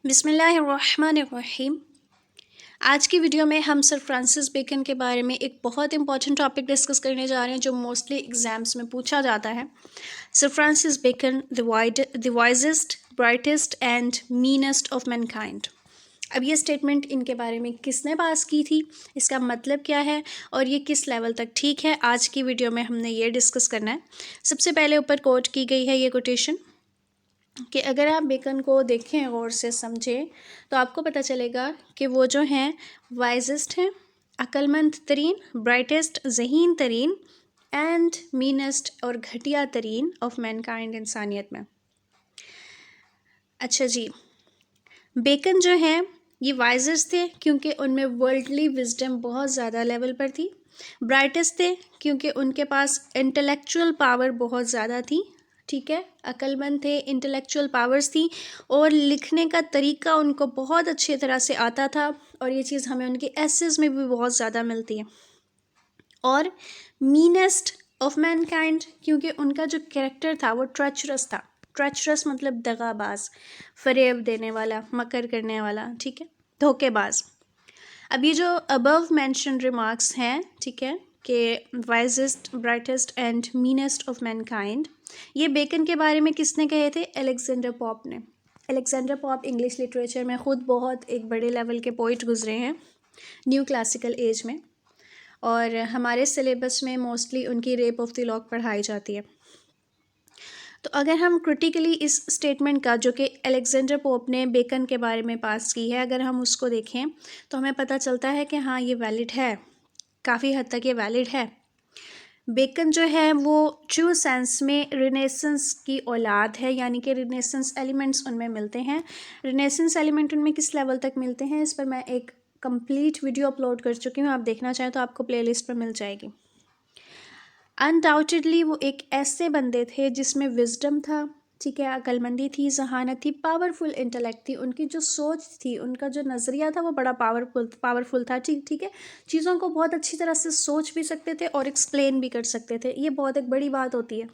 बिस्मिल्लाहिर्रहमानिर्रहीम। आज की वीडियो में हम सर फ्रांसिस बेकन के बारे में एक बहुत इंपॉर्टेंट टॉपिक डिस्कस करने जा रहे हैं जो मोस्टली एग्जाम्स में पूछा जाता है। Sir Francis Bacon, the wisest, brightest and meanest of mankind. अब ये स्टेटमेंट इनके बारे में किसने पास की थी, इसका मतलब क्या है और ये किस लेवल तक ठीक है, आज की वीडियो में हमने ये डिस्कस करना है। सबसे पहले ऊपर कोट की गई है ये कोटेशन कि अगर आप बेकन को देखें गौर से समझें तो आपको पता चलेगा कि वो जो हैं वाइजेस्ट हैं, अक्लमंद तरीन, ब्राइटेस्ट ज़हीन तरीन एंड मीनेस्ट और घटिया तरीन ऑफ मैनकाइंड इंसानियत में। अच्छा जी, बेकन जो हैं ये वाइजेस्ट थे क्योंकि उनमें वर्ल्डली विजडम बहुत ज़्यादा लेवल पर थी। ब्राइटेस्ट थे क्योंकि उनके पास इंटेलेक्चुअल पावर बहुत ज़्यादा थी, ठीक है, अक्लमंद थे, इंटेलेक्चुअल पावर्स थी और लिखने का तरीका उनको बहुत अच्छी तरह से आता था और ये चीज़ हमें उनके एसेस में भी बहुत ज़्यादा मिलती है। और मीनेस्ट ऑफ मैनकाइंड क्योंकि उनका जो कैरेक्टर था वो ट्रेचरस था। ट्रेचरस मतलब दगाबाज, फरेब देने वाला, मकर करने वाला, ठीक है, धोखेबाज। अब ये जो अबव मेंशन रिमार्क्स हैं, ठीक है, कि wisest, brightest and meanest of Mankind, ये बेकन के बारे में किसने कहे थे? अलेक्जेंडर पॉप ने। अलेक्जेंडर पॉप इंग्लिश लिटरेचर में ख़ुद बहुत एक बड़े लेवल के पोइट गुजरे हैं न्यू क्लासिकल एज में, और हमारे सिलेबस में मोस्टली उनकी रेप ऑफ द लॉक पढ़ाई जाती है। तो अगर हम क्रिटिकली इस स्टेटमेंट का जो कि अलेक्जेंडर पोप ने बेकन के बारे में पास की है, अगर हम उसको देखें तो हमें पता चलता है कि हाँ ये वैलिड है, काफ़ी हद तक ये वैलिड है। बेकन जो है वो ट्रू सेंस में रिनेसेंस की औलाद है, यानी कि रिनेसेंस एलिमेंट्स उनमें मिलते हैं। रिनेसेंस एलिमेंट उनमें किस लेवल तक मिलते हैं, इस पर मैं एक कंप्लीट वीडियो अपलोड कर चुकी हूँ, आप देखना चाहें तो आपको प्लेलिस्ट पर मिल जाएगी। अनडाउटेडली वो एक ऐसे बंदे थे जिसमें विजडम था, ठीक है, अक्लमंदी थी, जहानत थी, पावरफुल इंटेलेक्ट थी, उनकी जो सोच थी, उनका जो नज़रिया था वो बड़ा पावरफुल था, ठीक है, चीज़ों को बहुत अच्छी तरह से सोच भी सकते थे और एक्सप्लेन भी कर सकते थे, ये बहुत एक बड़ी बात होती है।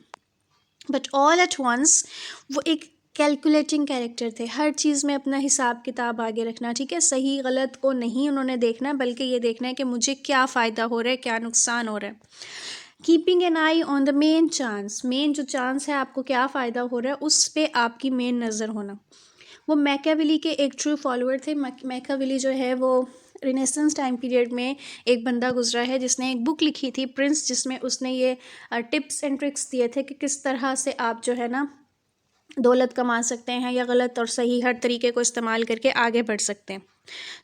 बट ऑल एट वंस वो एक कैलकुलेटिंग कैरेक्टर थे, हर चीज़ में अपना हिसाब किताब आगे रखना, ठीक है, सही गलत को नहीं उन्होंने देखना, बल्कि ये देखना है कि मुझे क्या फ़ायदा हो रहा है, क्या नुकसान हो रहा है। Keeping an I on the main chance, main जो चांस है आपको क्या फ़ायदा हो रहा है उस पर आपकी मेन नज़र होना। वो मैकियावेली के एक ट्रू फॉलोअर थे। मैकियावेली जो है वो रिनेसेंस टाइम पीरियड में एक बंदा गुजरा है जिसने एक बुक लिखी थी प्रिंस, जिसमें उसने ये टिप्स एंड ट्रिक्स दिए थे कि किस तरह से आप जो है ना दौलत कमा सकते हैं या गलत और सही हर तरीके को इस्तेमाल करके आगे बढ़ सकते हैं।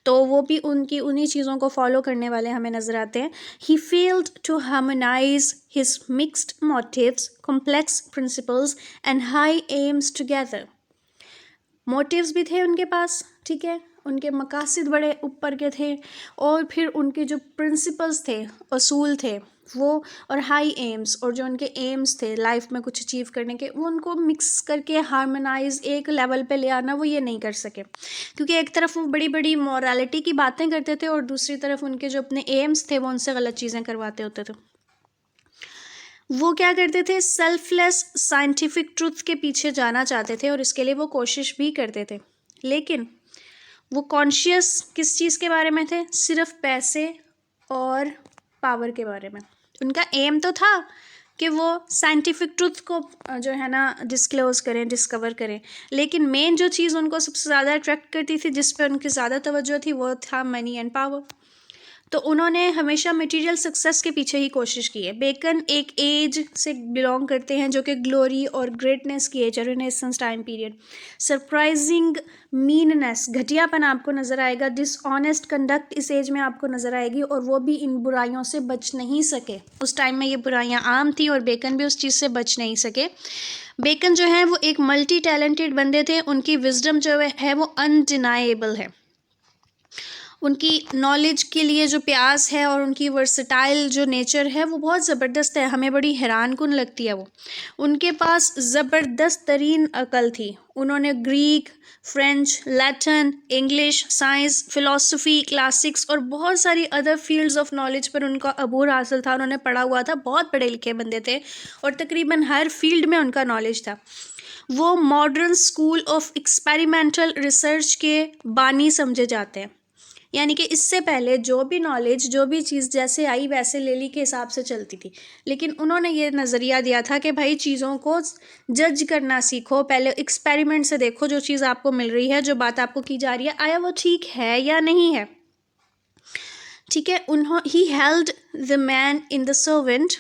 तो वो भी उनकी उन्हीं चीज़ों को फॉलो करने वाले हमें नज़र आते हैं। He failed to harmonize his mixed motives, complex principles and high aims together. Motives भी थे उनके पास, ठीक है, उनके मकासद बड़े ऊपर के थे और फिर उनके जो प्रिंसिपल्स थे, असूल थे वो, और हाई एम्स, और जो उनके एम्स थे लाइफ में कुछ अचीव करने के, वो उनको मिक्स करके हार्मोनाइज एक लेवल पे ले आना वो ये नहीं कर सके, क्योंकि एक तरफ वो बड़ी बड़ी मॉरलिटी की बातें करते थे और दूसरी तरफ उनके जो अपने एम्स थे वो उनसे गलत चीज़ें करवाते होते थे। वो क्या करते थे, सेल्फलेस साइंटिफिक ट्रुथ के पीछे जाना चाहते थे और इसके लिए वो कोशिश भी करते थे, लेकिन वो कॉन्शियस किस चीज़ के बारे में थे, सिर्फ पैसे और पावर के बारे में। उनका एम तो था कि वो साइंटिफिक ट्रुथ को जो है ना डिस्क्लोज़ करें, डिस्कवर करें, लेकिन मेन जो चीज़ उनको सबसे ज़्यादा अट्रैक्ट करती थी, जिस पर उनकी ज़्यादा तवज्जो थी, वो था मनी एंड पावर। तो उन्होंने हमेशा मटेरियल सक्सेस के पीछे ही कोशिश की है। बेकन एक एज से बिलोंग करते हैं जो कि ग्लोरी और ग्रेटनेस की एज है, renaissance time period. Surprising meanness, घटियापन आपको नज़र आएगा, डिसऑनेस्ट कंडक्ट इस एज में आपको नज़र आएगी, और वो भी इन बुराइयों से बच नहीं सके। उस टाइम में ये बुराइयां आम थी और बेकन भी उस चीज़ से बच नहीं सके। बेकन जो है वो एक मल्टी टैलेंटेड बंदे थे, उनकी विजडम जो है वो अनडिनाएबल है। उनकी नॉलेज के लिए जो प्यास है और उनकी वर्सटाइल जो नेचर है वो बहुत ज़बरदस्त है, हमें बड़ी हैरान कुन लगती है वो। उनके पास ज़बरदस्त तरीन अकल थी। उन्होंने Greek, French, Latin, English, science, philosophy, classics और बहुत सारी अदर फील्ड्स ऑफ नॉलेज पर उनका अबूर हासिल था, उन्होंने पढ़ा हुआ था, बहुत पढ़े लिखे बंदे थे और तकरीबन हर फील्ड में उनका नॉलेज था। वो modern school of experimental research के बानी समझे जाते हैं। यानी कि इससे पहले जो भी नॉलेज, जो भी चीज़ जैसे आई वैसे ले ली के हिसाब से चलती थी, लेकिन उन्होंने ये नज़रिया दिया था कि भाई चीज़ों को जज करना सीखो, पहले एक्सपेरिमेंट से देखो जो चीज़ आपको मिल रही है, जो बात आपको की जा रही है, आया वो ठीक है या नहीं है। ठीक है, he held the man in the servant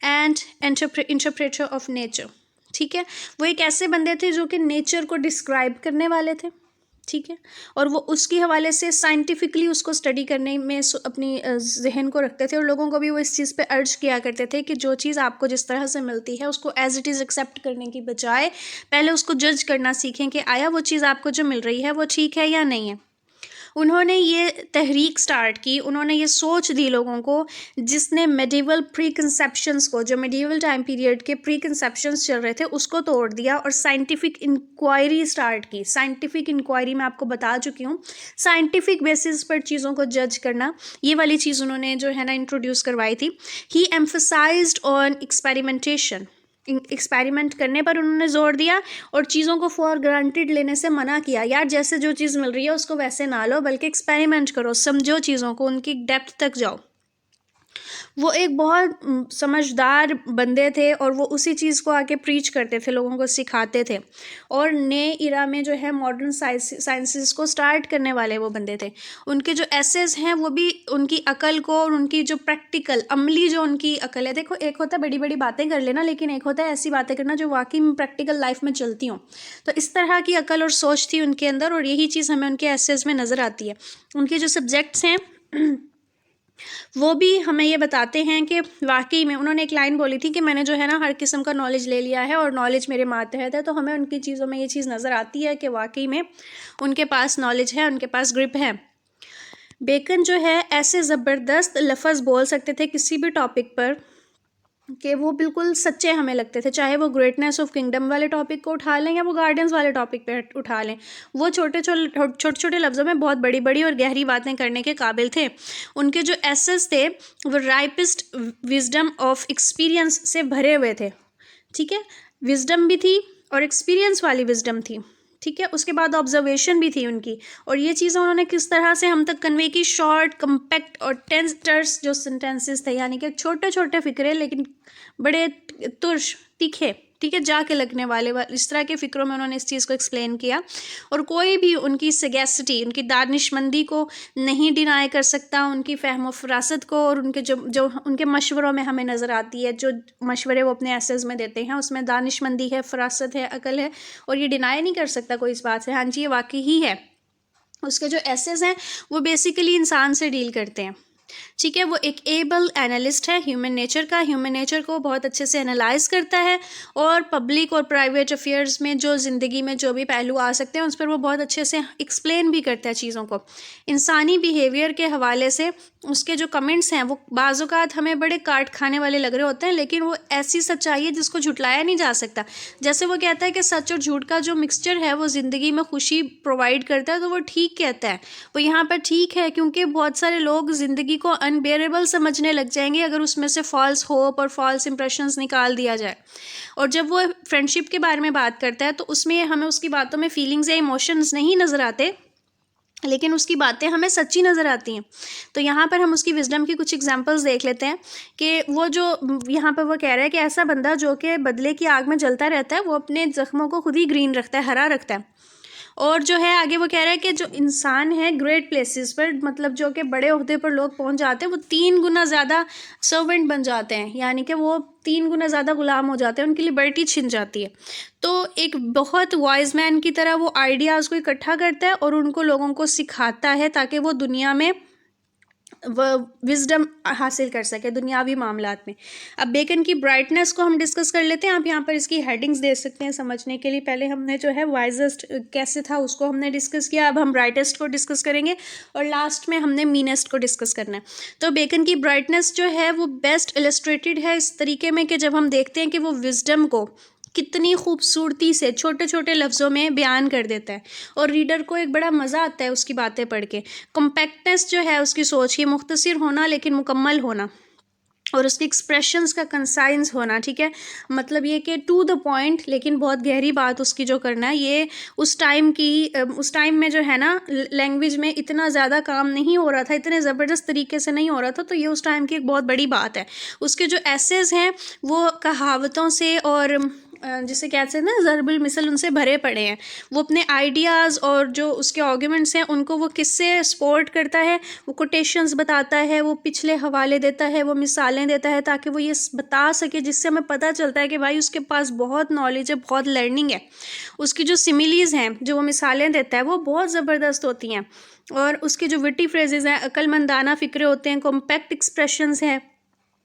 and interpreter of nature. ठीक है, वो एक ऐसे बंदे थे जो कि नेचर को डिस्क्राइब करने वाले थे। ठीक है, और वो उसके हवाले से साइंटिफिकली उसको स्टडी करने में अपनी जहन को रखते थे, और लोगों को भी वो इस चीज़ पे अर्ज किया करते थे कि जो चीज़ आपको जिस तरह से मिलती है उसको एज इट इज़ एक्सेप्ट करने की बजाय पहले उसको जज करना सीखें कि आया वो चीज़ आपको जो मिल रही है वो ठीक है या नहीं है। उन्होंने ये तहरीक स्टार्ट की, उन्होंने ये सोच दी लोगों को, जिसने मेडिवल प्री कंसेप्शंस को, जो मेडिवल टाइम पीरियड के प्री कंसेप्शंस चल रहे थे उसको तोड़ दिया और साइंटिफिक इंक्वायरी स्टार्ट की। साइंटिफिक इंक्वायरी मैं आपको बता चुकी हूँ, साइंटिफिक बेसिस पर चीज़ों को जज करना, ये वाली चीज़ उन्होंने जो है ना इंट्रोड्यूस करवाई थी। ही एम्फसाइज्ड ऑन एक्सपेरिमेंटेशन, एक्सपेरिमेंट करने पर उन्होंने जोर दिया और चीज़ों को फॉर ग्रांटेड लेने से मना किया। यार जैसे जो चीज़ मिल रही है उसको वैसे ना लो, बल्कि एक्सपेरिमेंट करो, समझो चीज़ों को, उनकी डेप्थ तक जाओ। वो एक बहुत समझदार बंदे थे और वो उसी चीज़ को आके प्रीच करते थे, लोगों को सिखाते थे, और नए इरा में जो है मॉडर्न साइंसेस को स्टार्ट करने वाले वो बंदे थे। उनके जो एसेस हैं वो भी उनकी अकल को और उनकी जो प्रैक्टिकल अमली जो उनकी अकल है, देखो एक होता है बड़ी बड़ी बातें कर लेना, लेकिन एक होता है ऐसी बातें करना जो वाकई में प्रैक्टिकल लाइफ में चलती हों। तो इस तरह की अकल और सोच थी उनके अंदर, और यही चीज़ हमें उनके एसेस में नज़र आती है। उनके जो सब्जेक्ट्स हैं वो भी हमें ये बताते हैं कि वाकई में उन्होंने एक लाइन बोली थी कि मैंने जो है ना हर किस्म का नॉलेज ले लिया है और नॉलेज मेरे मातहत है। तो हमें उनकी चीज़ों में ये चीज़ नज़र आती है कि वाकई में उनके पास नॉलेज है, उनके पास ग्रिप है। बेकन जो है ऐसे ज़बरदस्त लफ्ज़ बोल सकते थे किसी भी टॉपिक पर कि वो बिल्कुल सच्चे हमें लगते थे, चाहे वो ग्रेटनेस ऑफ किंगडम वाले टॉपिक को उठा लें या वो गार्डन्स वाले टॉपिक पे उठा लें। वो छोटे छोटे लफ्ज़ों में बहुत बड़ी बड़ी और गहरी बातें करने के काबिल थे। उनके जो एसेस थे वो राइपेस्ट विजडम ऑफ एक्सपीरियंस से भरे हुए थे। ठीक है, विजडम भी थी और एक्सपीरियंस वाली विजडम थी। ठीक है, उसके बाद ऑब्जर्वेशन भी थी उनकी, और ये चीज़ें उन्होंने किस तरह से हम तक कन्वे की, शॉर्ट कम्पैक्ट और टेंस जो सेंटेंसेस थे, यानी कि छोटे छोटे फिक्रे लेकिन बड़े तुर्श तीखे, ठीक है, जाके लगने वाले इस तरह के फ़िक्रों में उन्होंने इस चीज़ को एक्सप्लेन किया। और कोई भी उनकी सगैसिटी, उनकी दानिशमंदी को नहीं डिनाई कर सकता, उनकी फ़हम फ़रासत को, और उनके जो उनके मशवरों में हमें नज़र आती है, जो मशवरे वो अपने एसेस में देते हैं उसमें दानिशमंदी है, फ़रासत है, अकल है, और ये डिनाई नहीं कर सकता कोई इस बात से। हाँ जी, ये वाकई ही है। उसके जो एसेस हैं वो बेसिकली इंसान से डील करते हैं। ठीक है, वो एक एबल एनालिस्ट है ह्यूमन नेचर का, ह्यूमन नेचर को बहुत अच्छे से एनालाइज करता है, और पब्लिक और प्राइवेट अफेयर्स में जो ज़िंदगी में जो भी पहलू आ सकते हैं उस पर वो बहुत अच्छे से एक्सप्लेन भी करता है चीज़ों को। इंसानी बिहेवियर के हवाले से उसके जो कमेंट्स हैं वो बाज़-औक़ात हमें बड़े काट खाने वाले लग रहे होते हैं, लेकिन वो ऐसी सच्चाई है जिसको झुटलाया नहीं जा सकता। जैसे वो कहता है कि सच और झूठ का जो मिक्सचर है वो ज़िंदगी में खुशी प्रोवाइड करता है, तो वो ठीक कहता है। वो यहाँ पर ठीक है क्योंकि बहुत सारे लोग ज़िंदगी को अनबेरेबल समझने लग जाएंगे अगर उसमें से फॉल्स होप और फॉल्स इंप्रेशंस निकाल दिया जाए। और जब वो फ्रेंडशिप के बारे में बात करता है तो उसमें हमें उसकी बातों में फीलिंग्स या इमोशंस नहीं नज़र आते, लेकिन उसकी बातें हमें सच्ची नज़र आती हैं। तो यहाँ पर हम उसकी विजडम की कुछ एग्जांपल्स देख लेते हैं कि वो जो यहाँ पर वो कह रहा है कि ऐसा बंदा जो कि बदले की आग में जलता रहता है वो अपने ज़ख्मों को खुद ही ग्रीन रखता है, हरा रखता है। और जो है आगे वो कह रहा है कि जो इंसान है ग्रेट प्लेसेस पर, मतलब जो कि बड़े ओहदे पर लोग पहुंच जाते हैं, वो 3 गुना ज़्यादा सर्वेंट बन जाते हैं, यानी कि वो 3 गुना ज़्यादा गुलाम हो जाते हैं, उनकी लिबर्टी छिन जाती है। तो एक बहुत वाइज मैन की तरह वो आइडियाज़ को इकट्ठा करता है और उनको लोगों को सिखाता है ताकि वो दुनिया में विजडम हासिल कर सके दुनियावी मामलात में। अब बेकन की ब्राइटनेस को हम डिस्कस कर लेते हैं। आप यहाँ पर इसकी हेडिंग्स दे सकते हैं समझने के लिए। पहले हमने जो है वाइजेस्ट कैसे था उसको हमने डिस्कस किया, अब हम ब्राइटेस्ट को डिस्कस करेंगे और लास्ट में हमने मीनेस्ट को डिस्कस करना है। तो बेकन की ब्राइटनेस जो है वो बेस्ट इलस्ट्रेटेड है इस तरीके में कि जब हम देखते हैं कि वो विजडम को कितनी खूबसूरती से छोटे छोटे लफ्ज़ों में बयान कर देता है और रीडर को एक बड़ा मज़ा आता है उसकी बातें पढ़ के। कॉम्पैक्टनेस जो है उसकी सोच की, मुख्तसर होना लेकिन मुकम्मल होना, और उसके एक्सप्रेशंस का कंसाइंस होना, ठीक है, मतलब ये कि टू द पॉइंट लेकिन बहुत गहरी बात उसकी जो करना है, ये उस टाइम में जो है ना लैंग्वेज में इतना ज़्यादा काम नहीं हो रहा था, इतने ज़बरदस्त तरीके से नहीं हो रहा था, तो ये उस टाइम की एक बहुत बड़ी बात है। उसके जो एसेज हैं वो कहावतों से और जिसे कहते हैं ना ज़रबुल मिसल, उनसे भरे पड़े हैं। वो अपने आइडियाज़ और जो उसके आर्ग्यूमेंट्स हैं उनको वो किससे सपोर्ट करता है, वो कोटेशंस बताता है, वो पिछले हवाले देता है, वो मिसालें देता है, ताकि वो ये बता सके, जिससे हमें पता चलता है कि भाई उसके पास बहुत नॉलेज है, बहुत लर्निंग है। उसकी जो सिमिलीज़ हैं, जो वो मिसालें देता है, वो बहुत ज़बरदस्त होती हैं। और उसके जो विटी फ्रेजेज़ हैं, अक्लमंदाना फ़िक्रे होते हैं, कॉम्पैक्ट एक्सप्रेशंस हैं।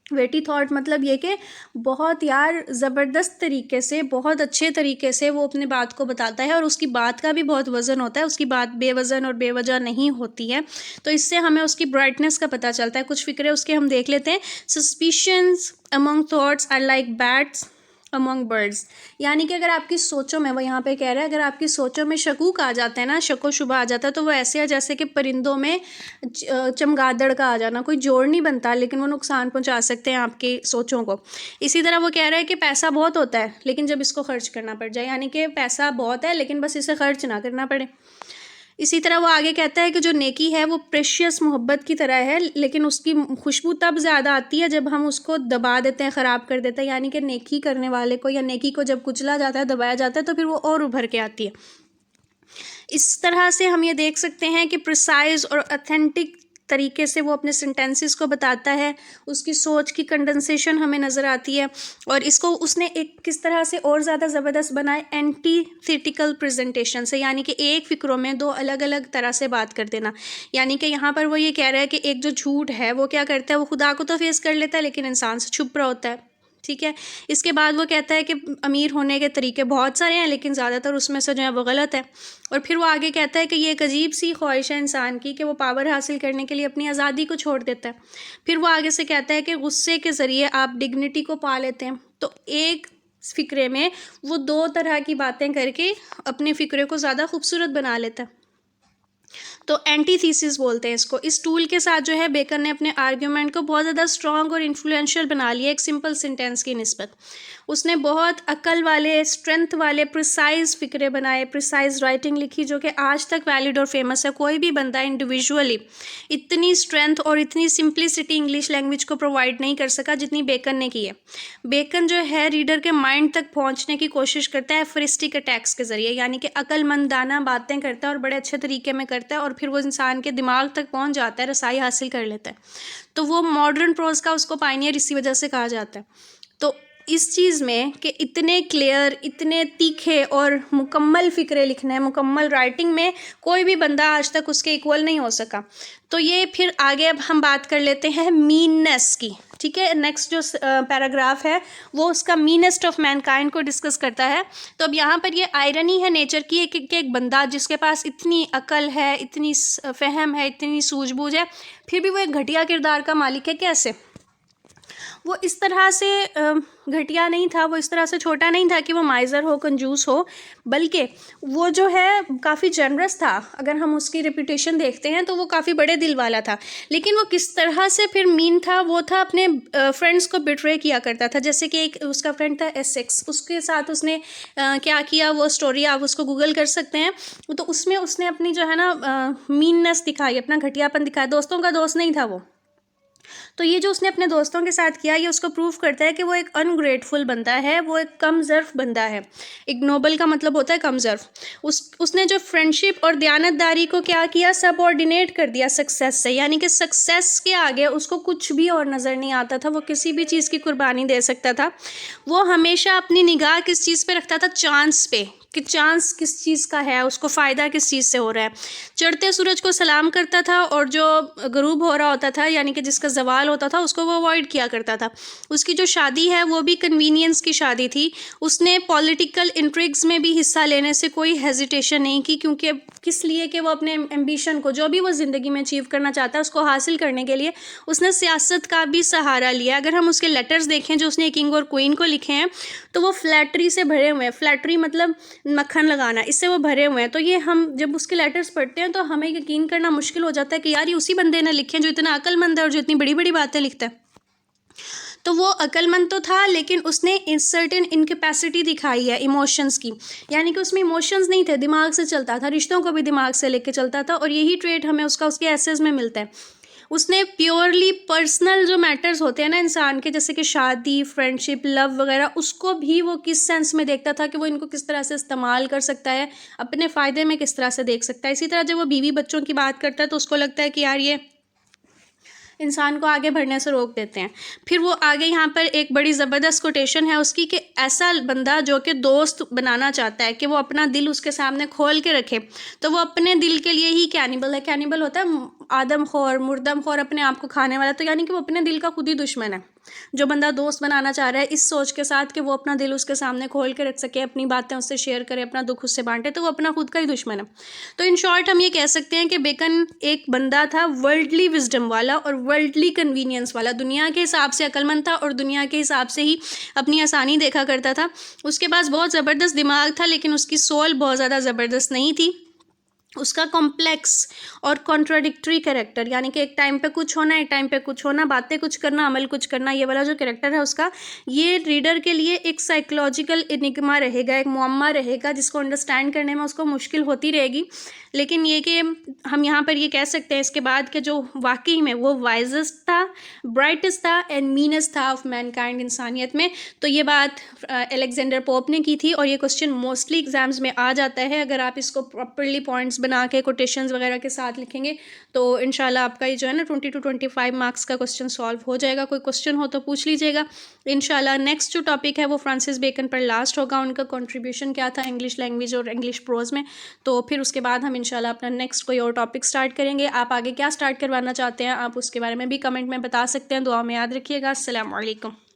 वेटी थॉट मतलब ये कि बहुत यार ज़बरदस्त तरीके से, बहुत अच्छे तरीके से वो अपने बात को बताता है, और उसकी बात का भी बहुत वज़न होता है, उसकी बात बेवज़न और बेवजह नहीं होती है। तो इससे हमें उसकी ब्राइटनेस का पता चलता है। कुछ फ़िक्रे उसके हम देख लेते हैं। Suspicions among thoughts are like bats among birds, यानी कि अगर आपकी सोचों में, वो यहाँ पे कह रहा है, अगर आपकी सोचों में शकूक आ जाता है ना, शको शुबा आ जाता है, तो वो ऐसे है जैसे कि परिंदों में चमगादड़ का आ जाना। कोई जोड़ नहीं बनता, लेकिन वो नुकसान पहुँचा सकते हैं आपकी सोचों को। इसी तरह वो कह रहा है कि पैसा बहुत होता है लेकिन जब इसको खर्च करना पड़ जाए, यानी कि पैसा बहुत है लेकिन बस इसे खर्च ना करना पड़े। इसी तरह वो आगे कहता है कि जो नेकी है वो प्रेशियस मोहब्बत की तरह है, लेकिन उसकी खुशबू तब ज़्यादा आती है जब हम उसको दबा देते हैं, ख़राब कर देते हैं। यानी कि नेकी करने वाले को या नेकी को जब कुचला जाता है, दबाया जाता है, तो फिर वो और उभर के आती है। इस तरह से हम ये देख सकते हैं कि प्रिसाइज और ऑथेंटिक तरीके से वो अपने सेंटेंसेस को बताता है। उसकी सोच की कंडेंसेशन हमें नज़र आती है, और इसको उसने एक किस तरह से और ज़्यादा ज़बरदस्त बनाए, एंटीथेटिकल प्रेजेंटेशन से, यानी कि एक फ़िक्रों में दो अलग अलग तरह से बात कर देना। यानी कि यहाँ पर वो ये कह रहा है कि एक जो झूठ है वो क्या करता है, वो खुदा को तो फेस कर लेता है लेकिन इंसान से छुप रहा होता है, ठीक है। इसके बाद वो कहता है कि अमीर होने के तरीके बहुत सारे हैं लेकिन ज़्यादातर उसमें से जो है वो गलत है। और फिर वो आगे कहता है कि ये एक अजीब सी ख्वाहिश है इंसान की कि वो पावर हासिल करने के लिए अपनी आज़ादी को छोड़ देता है। फिर वो आगे से कहता है कि गुस्से के ज़रिए आप डिग्निटी को पा लेते हैं। तो एक फ़िक्रे में वो दो तरह की बातें करके अपने फ़िक्रे को ज़्यादा खूबसूरत बना लेता है। तो एंटीथीसिस बोलते हैं इसको। इस टूल के साथ जो है बेकर ने अपने आर्ग्यूमेंट को बहुत ज़्यादा स्ट्रॉन्ग और इन्फ्लुएंशियल बना लिया एक सिंपल सेंटेंस की निस्बत। उसने बहुत अकल वाले, स्ट्रेंथ वाले, प्रिसाइज फ़िक्रे बनाए, प्रिसाइज राइटिंग लिखी जो कि आज तक वैलिड और फेमस है। कोई भी बंदा इंडिविजुअली इतनी स्ट्रेंथ और इतनी सिंप्लिसिटी इंग्लिश लैंग्वेज को प्रोवाइड नहीं कर सका जितनी बेकन ने की है। बेकन जो है रीडर के माइंड तक पहुंचने की कोशिश करता है एफरिस्टिक अटैक्स के ज़रिए, यानी कि अक्लमंदाना बातें करता है और बड़े अच्छे तरीके में करता है, और फिर वो इंसान के दिमाग तक पहुंच जाता है, रसाई हासिल कर लेता है। तो वो मॉडर्न प्रोज का उसको पायनियर इसी वजह से कहा जाता है। तो इस चीज़ में कि इतने क्लियर, इतने तीखे और मुकम्मल फ़िक्रे लिखने हैं, मुकम्मल राइटिंग में कोई भी बंदा आज तक उसके इक्वल नहीं हो सका। तो ये फिर आगे अब हम बात कर लेते हैं मीननेस की, ठीक है। नेक्स्ट जो पैराग्राफ है वो उसका मीनेस्ट ऑफ मैनकाइंड को डिस्कस करता है। तो अब यहाँ पर ये आयरनी है नेचर की कि एक बंदा जिसके पास इतनी अकल है, इतनी फहम है, इतनी सूझबूझ है, फिर भी वो एक घटिया किरदार का मालिक है। कैसे? वो इस तरह से घटिया नहीं था, वो इस तरह से छोटा नहीं था कि वो माइज़र हो, कंजूस हो, बल्कि वो जो है काफ़ी जनरस था। अगर हम उसकी रेपुटेशन देखते हैं तो वो काफ़ी बड़े दिल वाला था। लेकिन वो किस तरह से फिर मीन था, वो था अपने फ्रेंड्स को बिट्रे किया करता था। जैसे कि एक उसका फ्रेंड था एसेक्स, उसके साथ उसने क्या किया, वो स्टोरी आप उसको गूगल कर सकते हैं। तो उसमें उसने अपनी जो है ना मीननेस दिखाई, अपना घटियापन दिखाया। दोस्तों का दोस्त नहीं था वो। तो ये जो उसने अपने दोस्तों के साथ किया, ये उसको प्रूव करता है कि वो एक अनग्रेटफुल बंदा है, वो एक कम ज़र्फ़ बंदा है। इग्नोबल का मतलब होता है कम ज़र्फ़। उसने जो फ्रेंडशिप और दयानतदारी को क्या किया, सबऑर्डिनेट कर दिया सक्सेस से, यानी कि सक्सेस के आगे उसको कुछ भी और नज़र नहीं आता था। वो किसी भी चीज़ की कुर्बानी दे सकता था। वो हमेशा अपनी निगाह किस चीज़ पे रखता था, चांस पे, कि चांस किस चीज़ का है, उसको फ़ायदा किस चीज़ से हो रहा है। चढ़ते सूरज को सलाम करता था, और जो गरूब हो रहा होता था, यानी कि जिसका ज़वाल होता था, उसको वो अवॉइड किया करता था। उसकी जो शादी है वो भी कन्वीनियंस की शादी थी। उसने पॉलिटिकल इंट्रिग्स में भी हिस्सा लेने से कोई हेजिटेशन नहीं की, क्योंकि किस लिए कि वो अपने एम्बिशन को, जो भी वो ज़िंदगी में अचीव करना चाहता है, उसको हासिल करने के लिए उसने सियासत का भी सहारा लिया। अगर हम उसके लेटर्स देखें जो उसने किंग और क्वीन को लिखे हैं, तो वो फ्लैटरी से भरे हुए हैं। फ्लैटरी मतलब मक्खन लगाना, इससे वो भरे हुए हैं। तो ये हम जब उसके लेटर्स पढ़ते हैं तो हमें यकीन करना मुश्किल हो जाता है कि यार ये उसी बंदे ने लिखे हैं जो इतना अक्लमंद है और जो इतनी बड़ी बड़ी बातें लिखता है। तो वो अक्लमंद तो था, लेकिन उसने सर्टेन इनकेपेसिटी दिखाई है इमोशंस की, यानी कि उसमें इमोशंस नहीं थे, दिमाग से चलता था, रिश्तों को भी दिमाग से लेके चलता था, और यही ट्रेट हमें उसका उसके एसेस में मिलता है। उसने प्योरली पर्सनल जो मैटर्स होते हैं ना इंसान के, जैसे कि शादी, फ्रेंडशिप, लव वगैरह, उसको भी वो किस सेंस में देखता था कि वो इनको किस तरह से इस्तेमाल कर सकता है, अपने फ़ायदे में किस तरह से देख सकता है। इसी तरह जब वो बीवी बच्चों की बात करता है तो उसको लगता है कि यार ये इंसान को आगे बढ़ने से रोक देते हैं। फिर वो आगे यहाँ पर एक बड़ी ज़बरदस्त कोटेशन है उसकी कि ऐसा बंदा जो कि दोस्त बनाना चाहता है कि वो अपना दिल उसके सामने खोल के रखे, तो वो अपने दिल के लिए ही कैनिबल है। कैनिबल होता है आदमखोर, मुर्दमखोर, अपने आप को खाने वाला, तो यानी कि वो अपने दिल का खुद ही दुश्मन है। जो बंदा दोस्त बनाना चाह रहा है इस सोच के साथ कि वो अपना दिल उसके सामने खोल के रख सके, अपनी बातें उससे शेयर करे, अपना दुख उससे बांटे, तो वो अपना खुद का ही दुश्मन है। तो इन शॉर्ट हम ये कह सकते हैं कि बेकन एक बंदा था वर्ल्डली विजडम वाला और वर्ल्डली कन्वीनियंस वाला, दुनिया के हिसाब से अक्लमंद था और दुनिया के हिसाब से ही अपनी आसानी देखा करता था। उसके पास बहुत ज़बरदस्त दिमाग था, लेकिन उसकी सोल बहुत ज़्यादा ज़बरदस्त नहीं थी। उसका कॉम्प्लेक्स और कॉन्ट्राडिक्टरी कैरेक्टर, यानी कि एक टाइम पे कुछ होना, एक टाइम पे कुछ होना, बातें कुछ करना, अमल कुछ करना, ये वाला जो कैरेक्टर है उसका, ये रीडर के लिए एक साइकोलॉजिकल इनिग्मा रहेगा, एक मुअम्मा रहेगा जिसको अंडरस्टैंड करने में उसको मुश्किल होती रहेगी। लेकिन ये कि हम यहाँ पर ये कह सकते हैं इसके बाद कि जो वाकई में वो वाइजेस्ट था, ब्राइटेस्ट था एंड मीनेस्ट था ऑफ मैनकाइंड, इंसानियत में। तो ये बात अलेक्जेंडर पोप ने की थी, और ये क्वेश्चन मोस्टली एग्जाम्स में आ जाता है। अगर आप इसको प्रॉपरली पॉइंट्स बना के कोटेशंस वगैरह के साथ लिखेंगे तो इंशाल्लाह आपका ये जो है ना 20 to 25 मार्क्स का क्वेश्चन सॉल्व हो जाएगा। कोई क्वेश्चन हो तो पूछ लीजिएगा। इंशाल्लाह नेक्स्ट जो टॉपिक है वो फ्रांसिस बेकन पर लास्ट होगा, उनका कंट्रीब्यूशन क्या था इंग्लिश लैंग्वेज और इंग्लिश प्रोज में। तो फिर उसके बाद हम इंशाल्लाह अपना नेक्स्ट कोई और टॉपिक स्टार्ट करेंगे। आप आगे क्या स्टार्ट करवाना चाहते हैं आप उसके बारे में भी कमेंट में बता सकते हैं। दुआ में याद रखिएगा। अस्सलाम वालेकुम।